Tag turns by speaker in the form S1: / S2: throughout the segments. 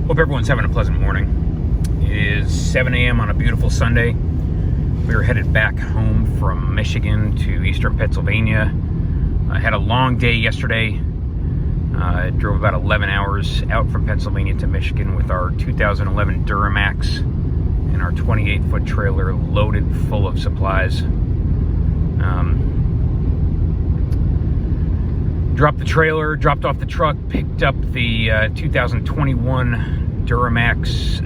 S1: Hope everyone's having a pleasant morning. It is 7 a.m. on a beautiful Sunday. We are headed back home from Michigan to eastern Pennsylvania. I had a long day yesterday. I drove about 11 hours out from Pennsylvania to Michigan with our 2011 Duramax and our 28-foot trailer loaded full of supplies. Dropped the trailer, dropped off the truck, picked up the 2021 Duramax,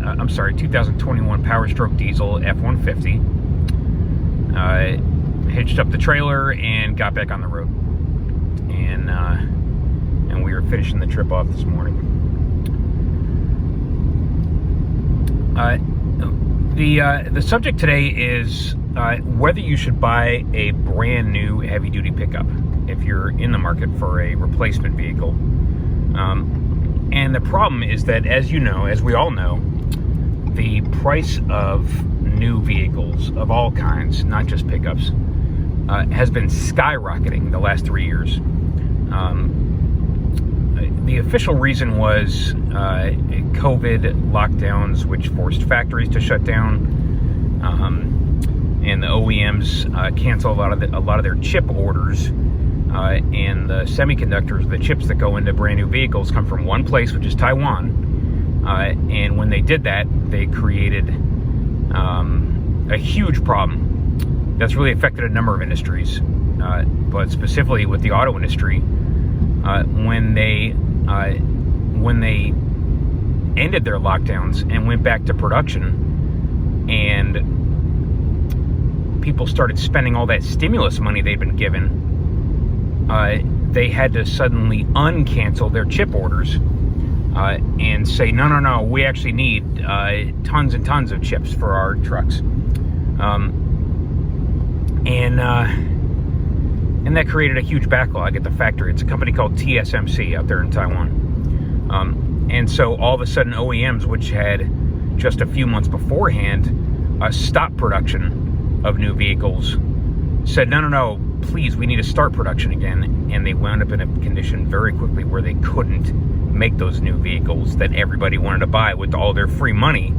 S1: 2021 Power Stroke Diesel F-150. Hitched up the trailer and got back on the road. And we are finishing the trip off this morning. The subject today is whether you should buy a brand new heavy-duty pickup if you're in the market for a replacement vehicle. And the problem is that, as you know, as we all know, the price of new vehicles of all kinds, not just pickups, has been skyrocketing the last 3 years. The official reason was COVID lockdowns, which forced factories to shut down, and the OEMs canceled a lot of their chip orders. And the semiconductors, the chips that go into brand new vehicles, come from one place, which is Taiwan. And when they did that, they created a huge problem that's really affected a number of industries, but specifically with the auto industry. When they ended their lockdowns and went back to production, and people started spending all that stimulus money they'd been given, they had to suddenly uncancel their chip orders and say, no, we actually need tons and tons of chips for our trucks. And that created a huge backlog at the factory. It's a company called TSMC out there in Taiwan. And so all of a sudden OEMs, which had just a few months beforehand stopped production of new vehicles, said, no, please, we need to start production again. And they wound up in a condition very quickly where they couldn't make those new vehicles that everybody wanted to buy with all their free money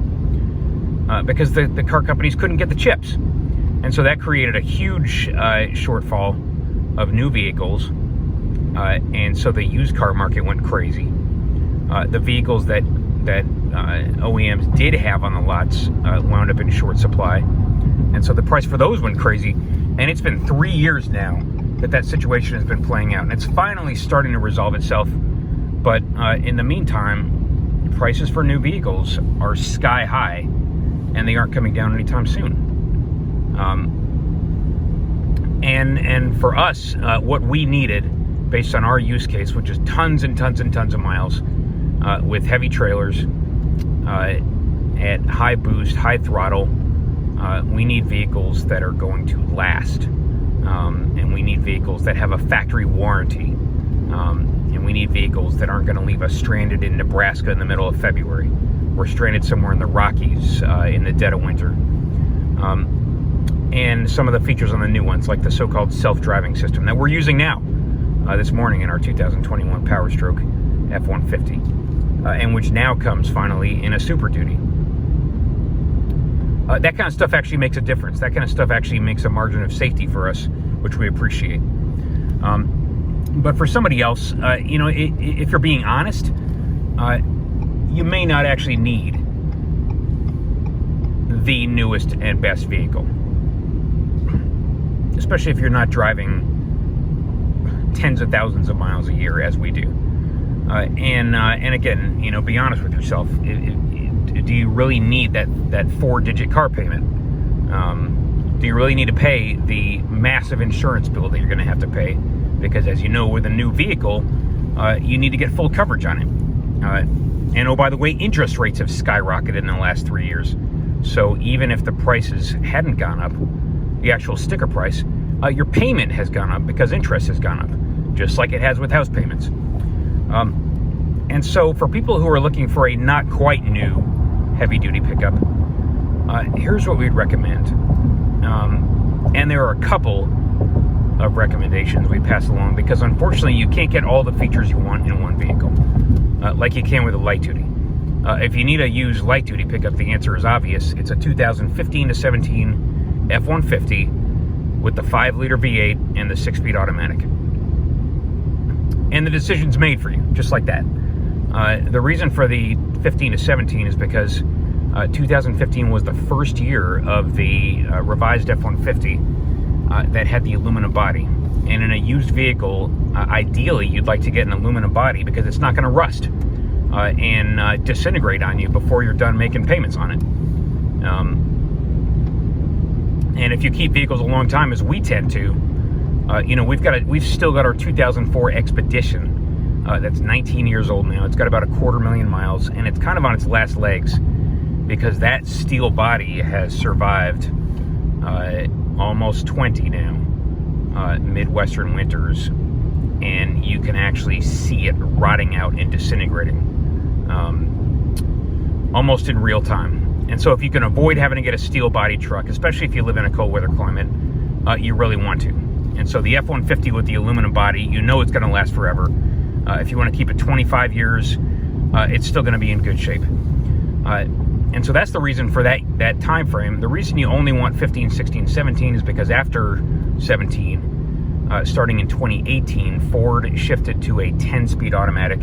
S1: because the car companies couldn't get the chips. And so that created a huge shortfall of new vehicles. And so the used car market went crazy. The vehicles that OEMs did have on the lots wound up in short supply. And so the price for those went crazy. And it's been 3 years now that situation has been playing out. And it's finally starting to resolve itself. But in the meantime, prices for new vehicles are sky high. And they aren't coming down anytime soon. And for us, what we needed, based on our use case, which is tons and tons and tons of miles, with heavy trailers, at high boost, high throttle, we need vehicles that are going to last. And we need vehicles that have a factory warranty. And we need vehicles that aren't going to leave us stranded in Nebraska in the middle of February. We're stranded somewhere in the Rockies in the dead of winter. And some of the features on the new ones, like the so-called self-driving system that we're using now, this morning in our 2021 Power Stroke F-150, and which now comes finally in a Super Duty. That kind of stuff actually makes a difference. That kind of stuff actually makes a margin of safety for us, which we appreciate. But for somebody else, if you're being honest, you may not actually need the newest and best vehicle. Especially if you're not driving tens of thousands of miles a year as we do. And again, be honest with yourself. Do you really need that 4-digit car payment? Do you really need to pay the massive insurance bill that you're going to have to pay? Because as you know, with a new vehicle, you need to get full coverage on it. And oh, by the way, interest rates have skyrocketed in the last 3 years. So even if the prices hadn't gone up, the actual sticker price, your payment has gone up because interest has gone up, just like it has with house payments. And so for people who are looking for a not quite new heavy-duty pickup, here's what we'd recommend. And there are a couple of recommendations we pass along because unfortunately you can't get all the features you want in one vehicle, like you can with a light duty. If you need a used light duty pickup, the answer is obvious. It's a 2015 to 17 F-150 with the 5-liter V8 and the 6-speed automatic. And the decision's made for you, just like that. The reason for the 15 to 17 is because 2015 was the first year of the revised F-150 that had the aluminum body. And in a used vehicle, ideally, you'd like to get an aluminum body because it's not going to rust and disintegrate on you before you're done making payments on it. And if you keep vehicles a long time, as we tend to, we've still got our 2004 Expedition that's 19 years old now. It's got about 250,000 miles, and it's kind of on its last legs because that steel body has survived almost 20 now Midwestern winters, and you can actually see it rotting out and disintegrating almost in real time. And so if you can avoid having to get a steel body truck, especially if you live in a cold weather climate, you really want to. And so the F-150 with the aluminum body, you know it's going to last forever. If you want to keep it 25 years, it's still going to be in good shape. And so that's the reason for that time frame. The reason you only want 15, 16, 17 is because after 17, starting in 2018, Ford shifted to a 10-speed automatic,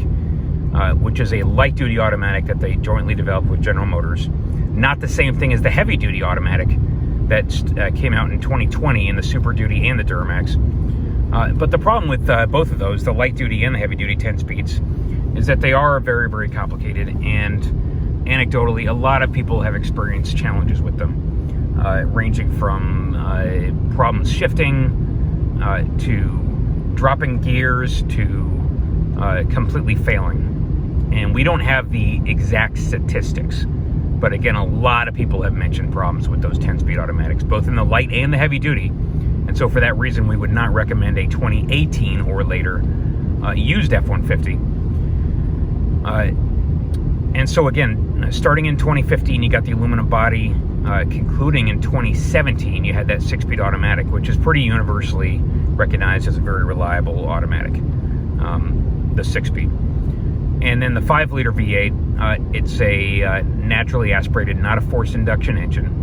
S1: which is a light-duty automatic that they jointly developed with General Motors. Not the same thing as the heavy-duty automatic that came out in 2020 in the Super Duty and the Duramax. But the problem with both of those, the light-duty and the heavy-duty 10 speeds, is that they are very, very complicated, and anecdotally, a lot of people have experienced challenges with them, ranging from problems shifting to dropping gears to completely failing. And we don't have the exact statistics, but again, a lot of people have mentioned problems with those 10-speed automatics, both in the light and the heavy duty. And so for that reason, we would not recommend a 2018 or later used F-150. And so again, starting in 2015, you got the aluminum body. Concluding in 2017, you had that 6-speed automatic, which is pretty universally recognized as a very reliable automatic, the 6-speed. And then the 5-liter V8, it's a naturally aspirated, not a forced induction engine.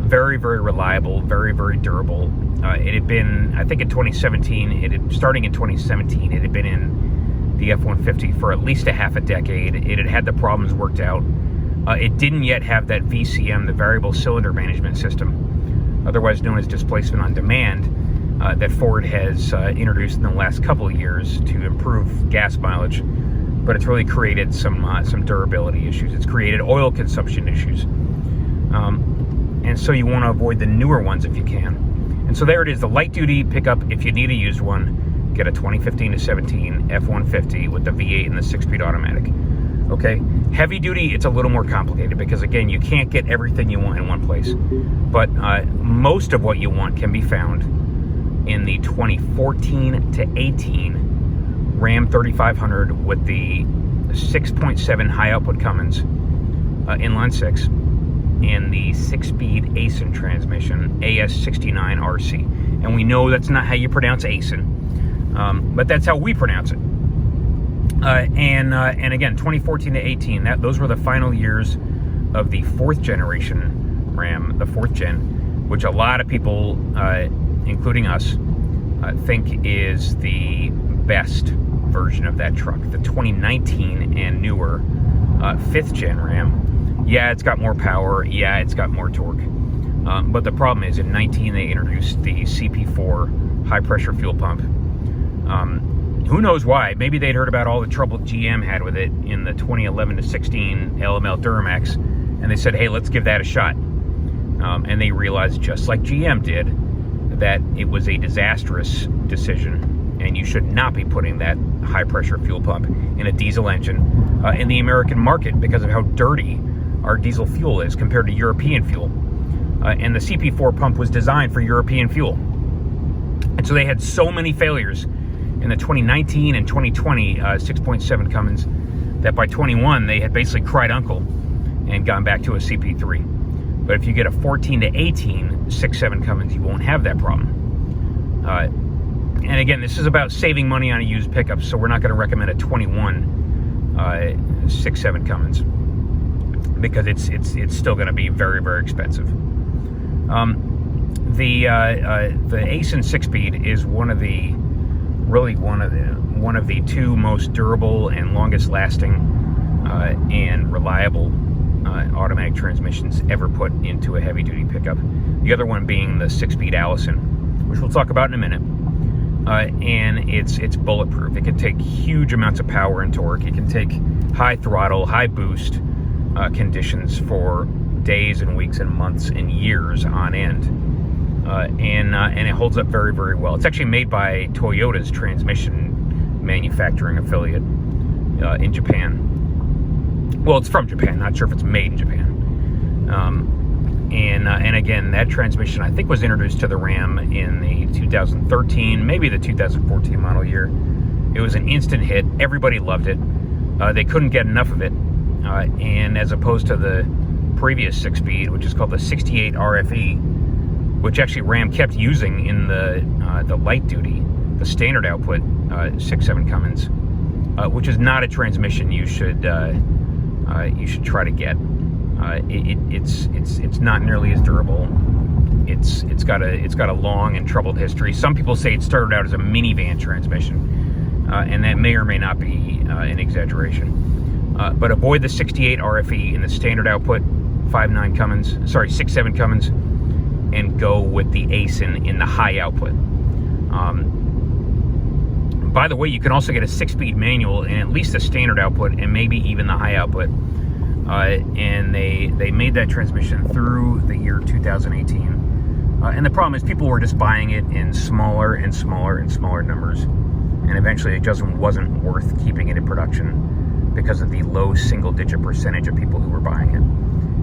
S1: Very, very reliable, very, very durable. It had been, I think in 2017, starting in 2017, it had been in the F-150 for at least a half a decade. It had had the problems worked out. It didn't yet have that VCM, the variable cylinder management system, otherwise known as displacement on demand, that Ford has introduced in the last couple of years to improve gas mileage. But it's really created some durability issues. It's created oil consumption issues. And so you want to avoid the newer ones if you can. And so there it is, the light-duty pickup. If you need a used one, get a 2015 to 17 F-150 with the V8 and the 6-speed automatic. Okay, heavy duty, it's a little more complicated because, again, you can't get everything you want in one place. But most of what you want can be found in the 2014 to 18 Ram 3500 with the 6.7 high output Cummins inline 6 and the 6-speed Aisin transmission, AS69RC. And we know that's not how you pronounce Aisin, but that's how we pronounce it. And again, 2014 to 18, those were the final years of the 4th generation Ram, the 4th gen, which a lot of people, including us, think is the best version of that truck. The 2019 and newer 5th gen Ram, yeah, it's got more power, yeah, it's got more torque, but the problem is in 19 they introduced the CP4 high pressure fuel pump. Who knows why? Maybe they'd heard about all the trouble GM had with it in the 2011 to 16 LML Duramax, and they said, hey, let's give that a shot. And they realized, just like GM did, that it was a disastrous decision, and you should not be putting that high-pressure fuel pump in a diesel engine in the American market because of how dirty our diesel fuel is compared to European fuel. And the CP4 pump was designed for European fuel. And so they had so many failures in the 2019 and 2020 6.7 Cummins that by 21 they had basically cried uncle and gone back to a CP3. But if you get a 14 to 18 6.7 Cummins, you won't have that problem. And again, this is about saving money on a used pickup, so we're not going to recommend a 21 6.7 Cummins. because it's still going to be very, very expensive. The Aisin 6-speed is one of the two most durable and longest lasting and reliable automatic transmissions ever put into a heavy duty pickup. The other one being the 6-speed Allison, which we'll talk about in a minute. And it's bulletproof. It can take huge amounts of power and torque. It can take high throttle, high boost conditions for days and weeks and months and years on end. And it holds up very, very well. It's actually made by Toyota's transmission manufacturing affiliate in Japan. Well, it's from Japan. Not sure if it's made in Japan. And again, that transmission I think was introduced to the Ram in the 2013, maybe the 2014 model year. It was an instant hit. Everybody loved it. They couldn't get enough of it. And as opposed to the previous 6-speed, which is called the 68 RFE, which actually Ram kept using in the light duty, the standard output 6.7 Cummins, which is not a transmission you should try to get. It's not nearly as durable. It's got a long and troubled history. Some people say it started out as a minivan transmission, and that may or may not be an exaggeration. But avoid the 68 RFE in the standard output 6.7 Cummins, and go with the Aisin in the high output. By the way, you can also get a 6-speed manual in at least the standard output and maybe even the high output. And they made that transmission through the year 2018. And the problem is people were just buying it in smaller and smaller and smaller numbers. And eventually it just wasn't worth keeping it in production because of the low single-digit percentage of people who were buying it.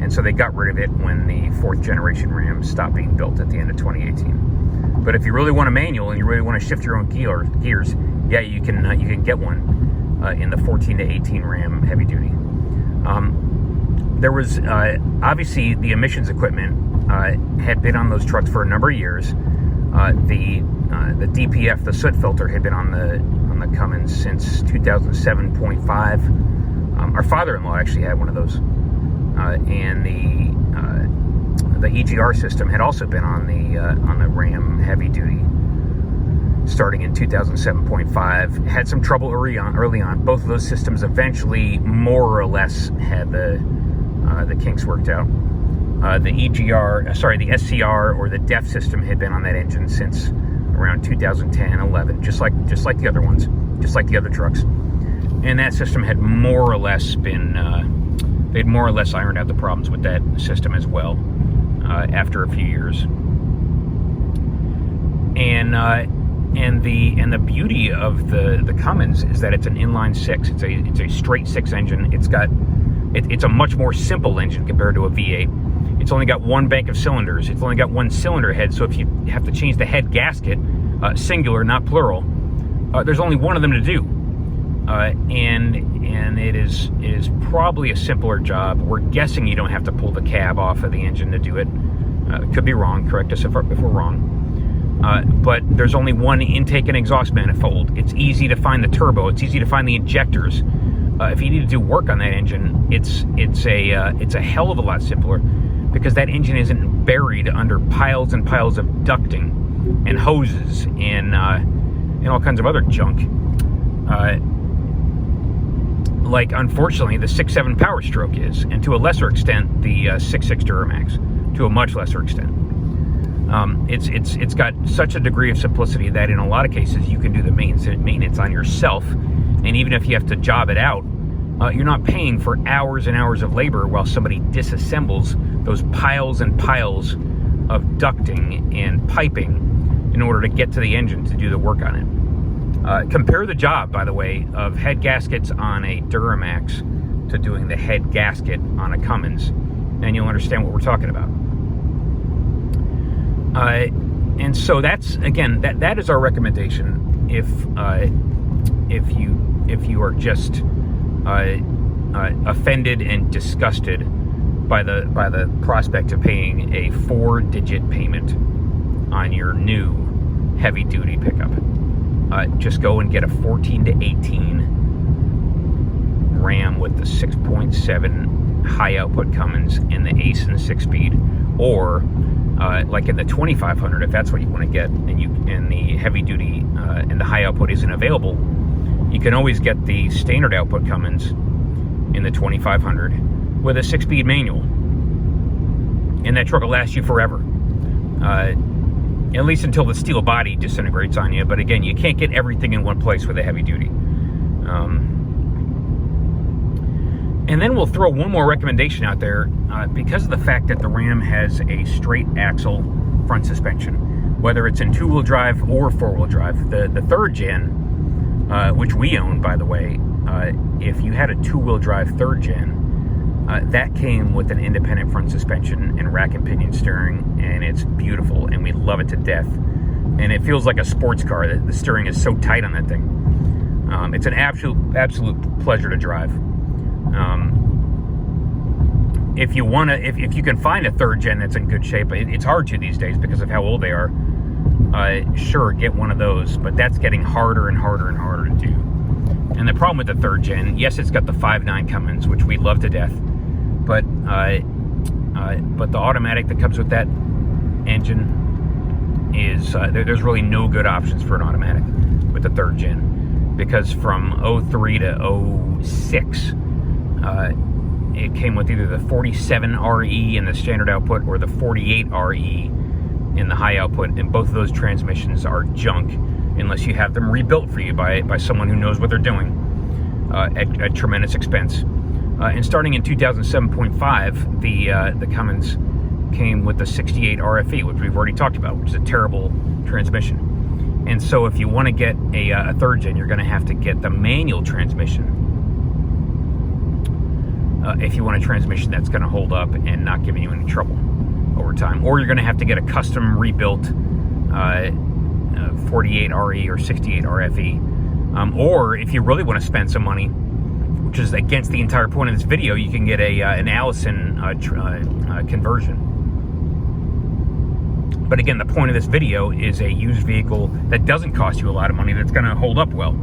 S1: And so they got rid of it when the 4th generation Ram stopped being built at the end of 2018. But if you really want a manual and you really want to shift your own gears, yeah, you can get one in the 14 to 18 Ram heavy duty. There was obviously the emissions equipment had been on those trucks for a number of years. The DPF, the soot filter, had been on the Cummins since 2007.5. Our father-in-law actually had one of those. And the EGR system had also been on the Ram heavy duty starting in 2007.5. Had some trouble early on. Both of those systems eventually more or less had the kinks worked out. The SCR or the DEF system had been on that engine since around 2010-11, just like the other ones, just like the other trucks. And that system had more or less been they'd more or less ironed out the problems with that system as well after a few years. And the beauty of the Cummins is that it's an inline 6. It's a straight 6 engine. It's a much more simple engine compared to a V8. It's only got one bank of cylinders. It's only got one cylinder head. So if you have to change the head gasket, singular, not plural, there's only one of them to do. And it is probably a simpler job. We're guessing you don't have to pull the cab off of the engine to do it. Could be wrong. Correct us if we're wrong. But there's only one intake and exhaust manifold. It's easy to find the turbo. It's easy to find the injectors. If you need to do work on that engine, it's a hell of a lot simpler because that engine isn't buried under piles and piles of ducting and hoses and all kinds of other junk. Like, unfortunately, the 6.7 Power Stroke is, and to a lesser extent, the 6.6 Duramax, to a much lesser extent. It's got such a degree of simplicity that in a lot of cases you can do the maintenance on yourself, and even if you have to job it out, you're not paying for hours and hours of labor while somebody disassembles those piles and piles of ducting and piping in order to get to the engine to do the work on it. Compare the job, by the way, of head gaskets on a Duramax to doing the head gasket on a Cummins, and you'll understand what we're talking about. And so that's, again, that is our recommendation if you are just offended and disgusted by the prospect of paying a 4-digit payment on your new heavy duty pickup. Just go and get a 14 to 18 Ram with the 6.7 high output Cummins in the Aisin 6-speed, or like in the 2500, if that's what you want to get, and the heavy duty and the high output isn't available, you can always get the standard output Cummins in the 2500 with a 6-speed manual, and that truck will last you forever, at least until the steel body disintegrates on you. But again, you can't get everything in one place with a heavy duty. And then we'll throw one more recommendation out there, because of the fact that the Ram has a straight axle front suspension, whether it's in 2-wheel drive or 4-wheel drive. The third gen, which we own, by the way, if you had a 2-wheel drive third gen, that came with an independent front suspension and rack and pinion steering, and it's beautiful, and we love it to death. And it feels like a sports car. The steering is so tight on that thing. It's an absolute pleasure to drive. If you want to, if you can find a third gen that's in good shape, it's hard to these days because of how old they are. Sure, get one of those, but that's getting harder and harder and harder to do. And the problem with the third gen, yes, it's got the 5.9 Cummins, which we love to death, but the automatic that comes with that engine is there's really no good options for an automatic with the third gen, because from 03 to 06. It came with either the 47 RE in the standard output or the 48 RE in the high output, and both of those transmissions are junk unless you have them rebuilt for you by someone who knows what they're doing at tremendous expense. And starting in 2007.5, the Cummins came with the 68 RFE, which we've already talked about, which is a terrible transmission. And so if you want to get a third gen, you're going to have to get the manual transmission. If you want a transmission that's going to hold up and not giving you any trouble over time. Or you're going to have to get a custom rebuilt 48 RE or 68 RFE. Or if you really want to spend some money, which is against the entire point of this video, you can get an Allison conversion. But again, the point of this video is a used vehicle that doesn't cost you a lot of money, that's going to hold up well.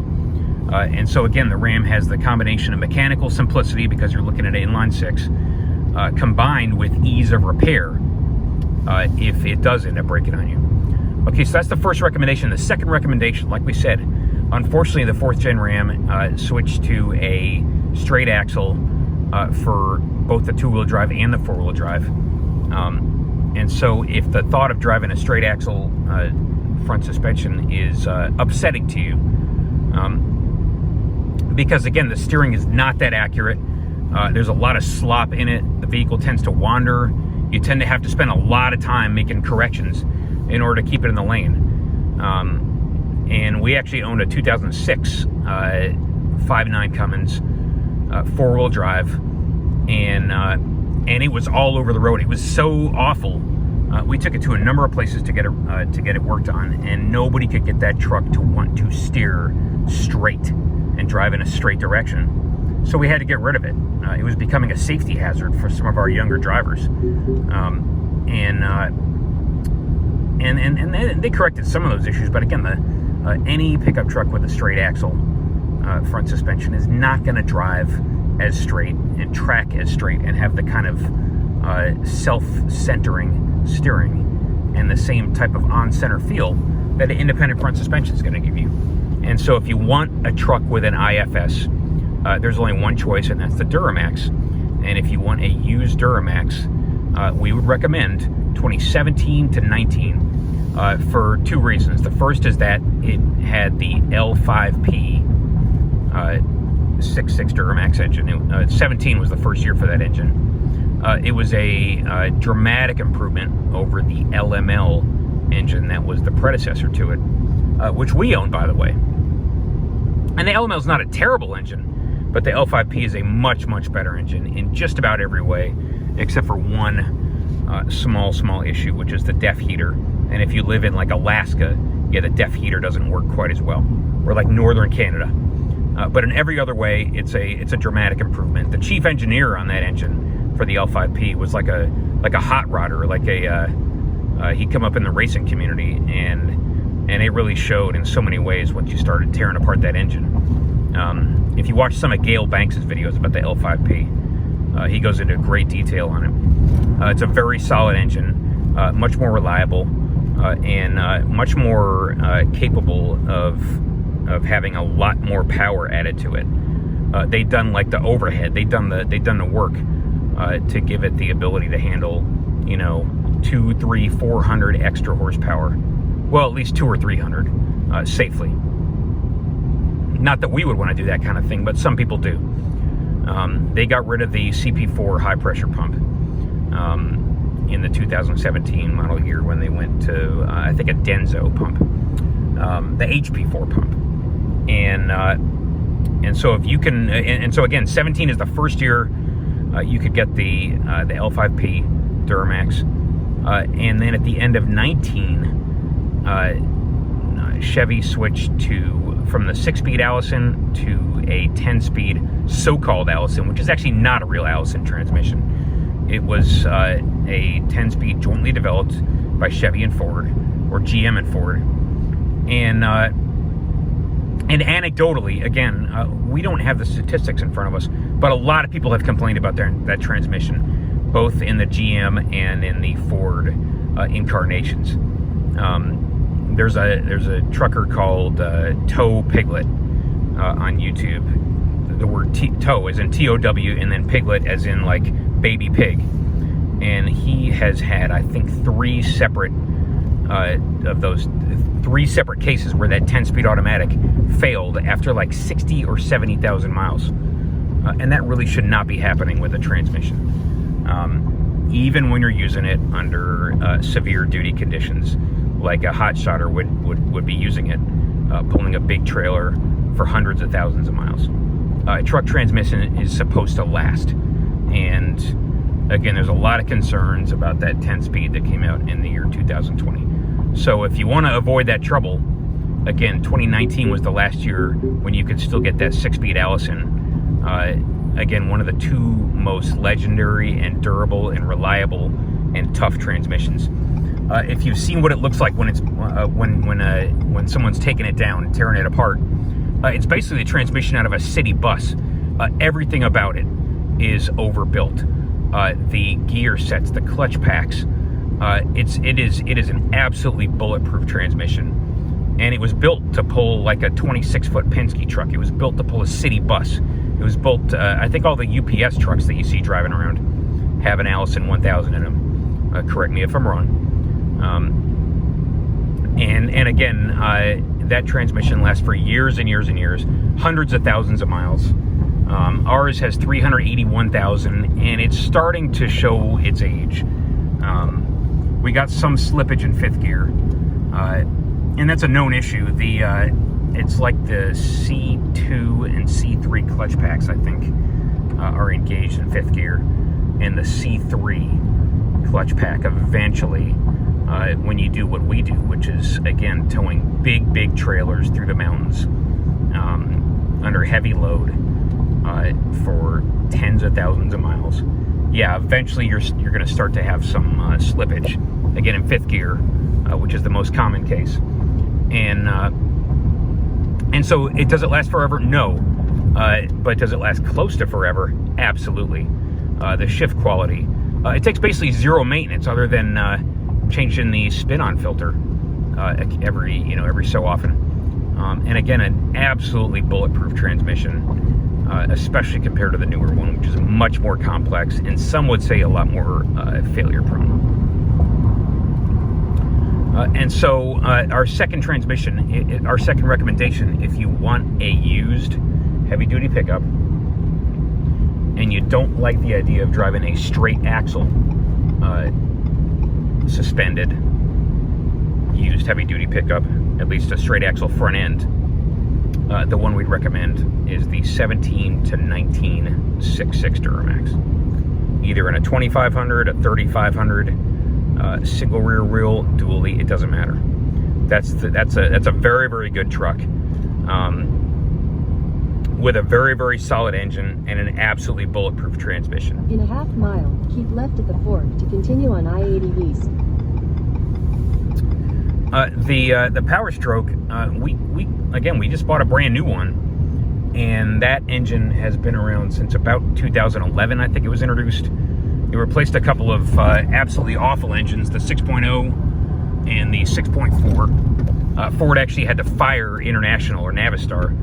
S1: And so again, the Ram has the combination of mechanical simplicity, because you're looking at an inline 6, combined with ease of repair if it does end up breaking on you. Okay, so that's the first recommendation. The second recommendation, like we said, unfortunately the 4th gen Ram switched to a straight axle for both the 2-wheel drive and the 4-wheel drive. And so if the thought of driving a straight axle front suspension is upsetting to you, because again, the steering is not that accurate. There's a lot of slop in it. The vehicle tends to wander. You tend to have to spend a lot of time making corrections in order to keep it in the lane. And we actually owned a 2006 5.9 Cummins 4-wheel drive, and it was all over the road. It was so awful. We took it to a number of places to get it worked on, and nobody could get that truck to want to steer straight and drive in a straight direction. So we had to get rid of it. It was becoming a safety hazard for some of our younger drivers. And they corrected some of those issues, but again, any pickup truck with a straight axle front suspension is not going to drive as straight and track as straight and have the kind of self-centering steering and the same type of on-center feel that an independent front suspension is going to give you. And so if you want a truck with an IFS, there's only one choice, and that's the Duramax. And if you want a used Duramax, we would recommend 2017 to 19 for two reasons. The first is that it had the L5P 6.6 Duramax engine. 17 was the first year for that engine. It was a dramatic improvement over the LML engine that was the predecessor to it, which we own, by the way. And the LML is not a terrible engine, but the L5P is a much, much better engine in just about every way, except for one small issue, which is the DEF heater. And if you live in like Alaska, yeah, the DEF heater doesn't work quite as well, or like northern Canada. But in every other way, it's a dramatic improvement. The chief engineer on that engine for the L5P was like a hot rodder, like he'd come up in the racing community, and it really showed in so many ways once you started tearing apart that engine. If you watch some of Gale Banks' videos about the L5P, He goes into great detail on it. It's a very solid engine, much more reliable, and much more capable of having a lot more power added to it. They've done like the overhead. They've done the work to give it the ability to handle, 200, 300, 400 extra horsepower. Well, at least 200 or 300 safely. Not that we would want to do that kind of thing, but some people do. They got rid of the CP4 high pressure pump in the 2017 model year when they went to, I think, a Denso pump, the HP4 pump. And so if you can, and so again, 17 is the first year you could get the L5P Duramax. And then at the end of 19, Chevy switched from the 6-speed Allison to a 10-speed so-called Allison, which is actually not a real Allison transmission. It was a 10-speed jointly developed by Chevy and Ford, or GM and Ford. And anecdotally, again, we don't have the statistics in front of us, but a lot of people have complained about that transmission, both in the GM and in the Ford incarnations. There's a trucker called Tow Piglet on YouTube. The word tow is in T-O-W, and then piglet as in like baby pig. And he has had, I think, three separate cases where that 10-speed automatic failed after like 60 or 70,000 miles. And that really should not be happening with a transmission. Even when you're using it under severe duty conditions, like a hot shotter would be using it, pulling a big trailer for hundreds of thousands of miles. A truck transmission is supposed to last. And again, there's a lot of concerns about that 10-speed that came out in the year 2020. So if you want to avoid that trouble, again, 2019 was the last year when you could still get that 6-speed Allison. Again, one of the two most legendary and durable and reliable and tough transmissions. If you've seen what it looks like when it's when someone's taking it down and tearing it apart, it's basically a transmission out of a city bus. Everything about it is overbuilt. The gear sets, the clutch packs. It is an absolutely bulletproof transmission, and it was built to pull like a 26-foot Penske truck. It was built to pull a city bus. It was built. I think all the UPS trucks that you see driving around have an Allison 1000 in them. Correct me if I'm wrong. And again, that transmission lasts for years and years and years, hundreds of thousands of miles. Ours has 381,000, and it's starting to show its age. We got some slippage in fifth gear, and that's a known issue. It's like the C2 and C3 clutch packs, I think, are engaged in fifth gear, and the C3 clutch pack eventually, when you do what we do, which is, again, towing big trailers through the mountains under heavy load for tens of thousands of miles. Yeah, eventually you're going to start to have some slippage, again, in fifth gear, which is the most common case. And so does it last forever? No. But does it last close to forever? Absolutely. The shift quality. It takes basically zero maintenance other than changing the spin-on filter every so often. And again, an absolutely bulletproof transmission, especially compared to the newer one, which is much more complex, and some would say a lot more failure-prone. And so our second transmission, our second recommendation, if you want a used heavy-duty pickup and you don't like the idea of driving a straight axle suspended used heavy-duty pickup, at least a straight axle front end, the one we'd recommend is the 17 to 19 6.6 Duramax. Either in a 2500, a 3500, single rear wheel, dually, it doesn't matter. That's a very, very good truck with a very, very solid engine and an absolutely bulletproof transmission.
S2: In a half mile, keep left at the fork to continue on I-80 East. The
S1: Power Stroke, we just bought a brand new one, And that engine has been around since about 2011, I think it was introduced. It replaced a couple of absolutely awful engines, the 6.0 and the 6.4. Ford actually had to fire International or Navistar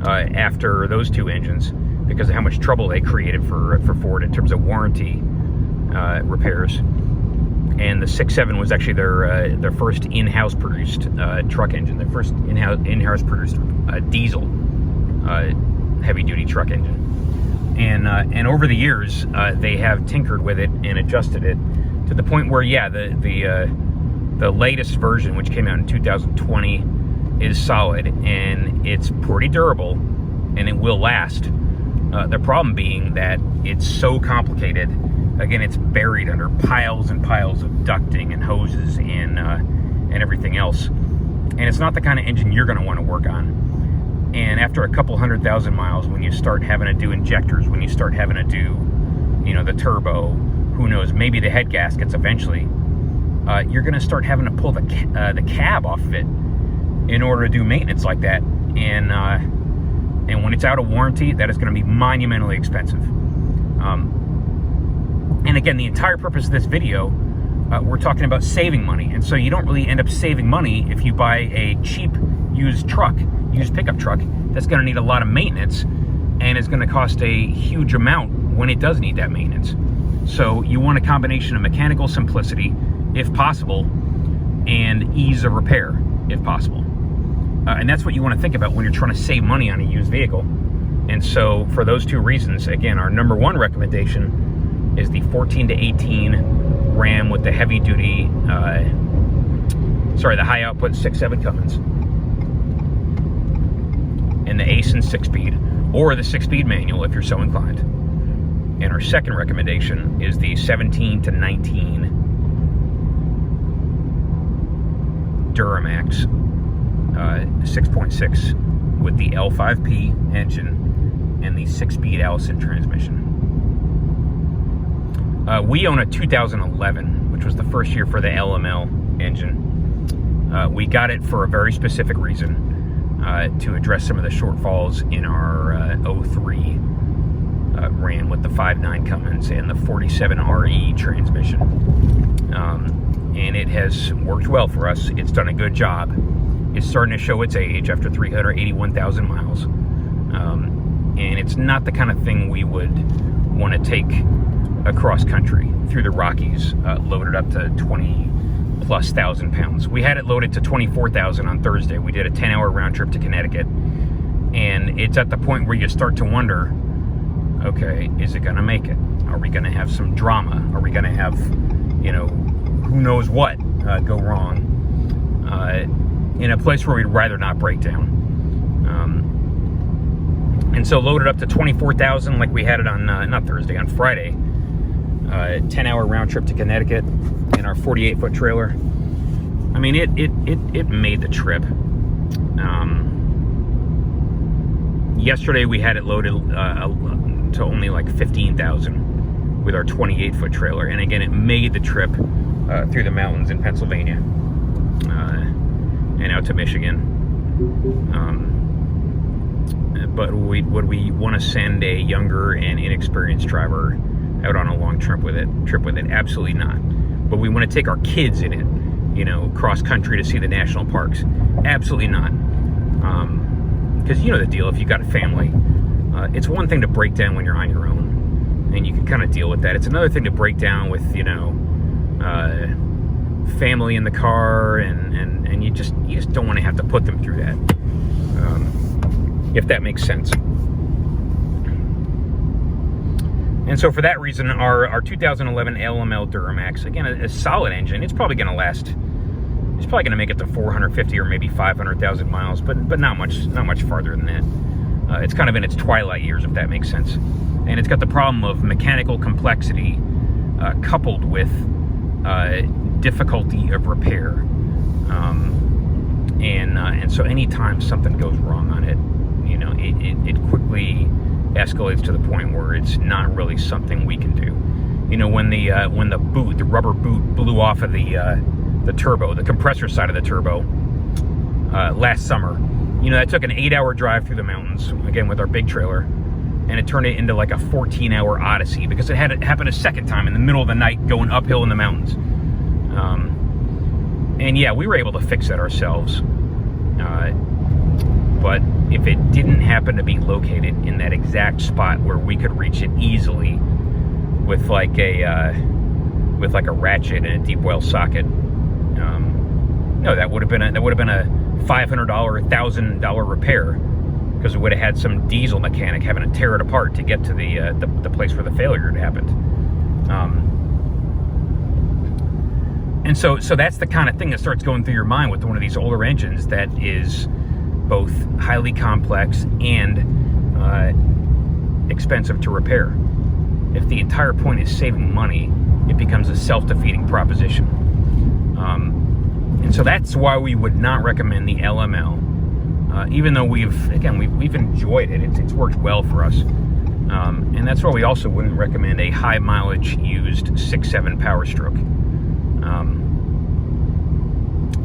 S1: after those two engines because of how much trouble they created for Ford in terms of warranty repairs. And the 6.7 was actually their first in-house produced truck engine, their first in-house produced diesel heavy-duty truck engine. And over the years, they have tinkered with it and adjusted it to the point where, yeah, the latest version, which came out in 2020, is solid and it's pretty durable and it will last. The problem being that it's so complicated. Again, it's buried under piles and piles of ducting and hoses and everything else. And it's not the kind of engine you're going to want to work on. And after a couple 100,000 miles, when you start having to do injectors, when you start having to do, the turbo, who knows, maybe the head gaskets eventually, you're going to start having to pull the cab off of it in order to do maintenance like that. And when it's out of warranty, that is going to be monumentally expensive. And again, the entire purpose of this video, we're talking about saving money. And so you don't really end up saving money if you buy a cheap used pickup truck that's going to need a lot of maintenance and is going to cost a huge amount when it does need that maintenance. So you want a combination of mechanical simplicity, if possible, and ease of repair, if possible. And that's what you want to think about when you're trying to save money on a used vehicle. And so for those two reasons, again, our number one recommendation is the 14 to 18 Ram with the heavy duty, the high output 6.7 Cummins, and the Aisin 6-speed, or the 6-speed manual if you're so inclined. And our second recommendation is the 17 to 19 Duramax 6.6 with the L5P engine and the 6-speed Allison transmission. We own a 2011, which was the first year for the LML engine. We got it for a very specific reason, to address some of the shortfalls in our 03 Ram with the 5.9 Cummins and the 47RE transmission. And it has worked well for us. It's done a good job. It's starting to show its age after 381,000 miles. And it's not the kind of thing we would want to take across country through the Rockies, loaded up to 20+ thousand pounds. We had it loaded to 24,000 on Thursday. We did a 10-hour round trip to Connecticut. And it's at the point where you start to wonder, okay, is it going to make it? Are we going to have some drama? Are we going to have, who knows what go wrong in a place where we'd rather not break down? And so loaded up to 24,000 like we had it on, not Thursday, on Friday. 10-hour round trip to Connecticut in our 48-foot trailer. I mean, it made the trip. Yesterday we had it loaded to only like 15,000 with our 28-foot trailer, and again, it made the trip through the mountains in Pennsylvania and out to Michigan. But would we want to send a younger and inexperienced driver out on a long trip with it? Absolutely not. But we want to take our kids in it, cross country to see the national parks? Absolutely not. Because you know the deal, if you got a family, it's one thing to break down when you're on your own, and you can kind of deal with that. It's another thing to break down with, family in the car, and you just don't want to have to put them through that, if that makes sense. And so for that reason, our 2011 LML Duramax, again, a solid engine. It's probably going to last. It's probably going to make it to 450 or maybe 500,000 miles, but not much farther than that. It's kind of in its twilight years, if that makes sense. And it's got the problem of mechanical complexity coupled with difficulty of repair. And so anytime something goes wrong on it, it quickly escalates to the point where it's not really something we can do. When the rubber boot blew off of the turbo, the compressor side of the turbo, last summer, that took an 8-hour drive through the mountains, again with our big trailer, and it turned it into like a 14-hour odyssey because it had happened a second time in the middle of the night going uphill in the mountains. And yeah, we were able to fix that ourselves. But if it didn't happen to be located in that exact spot where we could reach it easily with like a ratchet and a deep well socket, no, that would have been a $500, $1,000 repair, because we would have had some diesel mechanic having to tear it apart to get to the place where the failure had happened. And so that's the kind of thing that starts going through your mind with one of these older engines that is both highly complex and expensive to repair. If the entire point is saving money, it becomes a self-defeating proposition. And so that's why we would not recommend the LML, even though we've enjoyed it. It's worked well for us. And that's why we also wouldn't recommend a high mileage used 6.7 Power Stroke.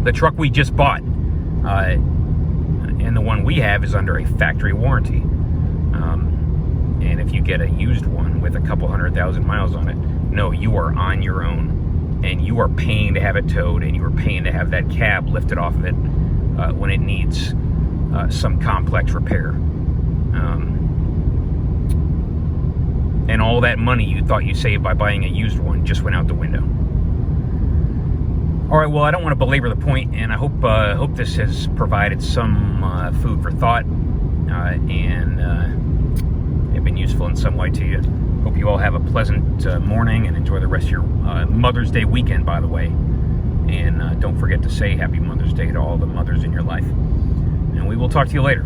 S1: The truck we just bought, and the one we have, is under a factory warranty. And if you get a used one with a couple 100,000 miles on it, no, you are on your own. And you are paying to have it towed, and you are paying to have that cab lifted off of it when it needs some complex repair. And all that money you thought you saved by buying a used one just went out the window. All right, well, I don't want to belabor the point, and I hope this has provided some food for thought and have been useful in some way to you. Hope you all have a pleasant morning and enjoy the rest of your Mother's Day weekend, by the way. And don't forget to say Happy Mother's Day to all the mothers in your life. And we will talk to you later.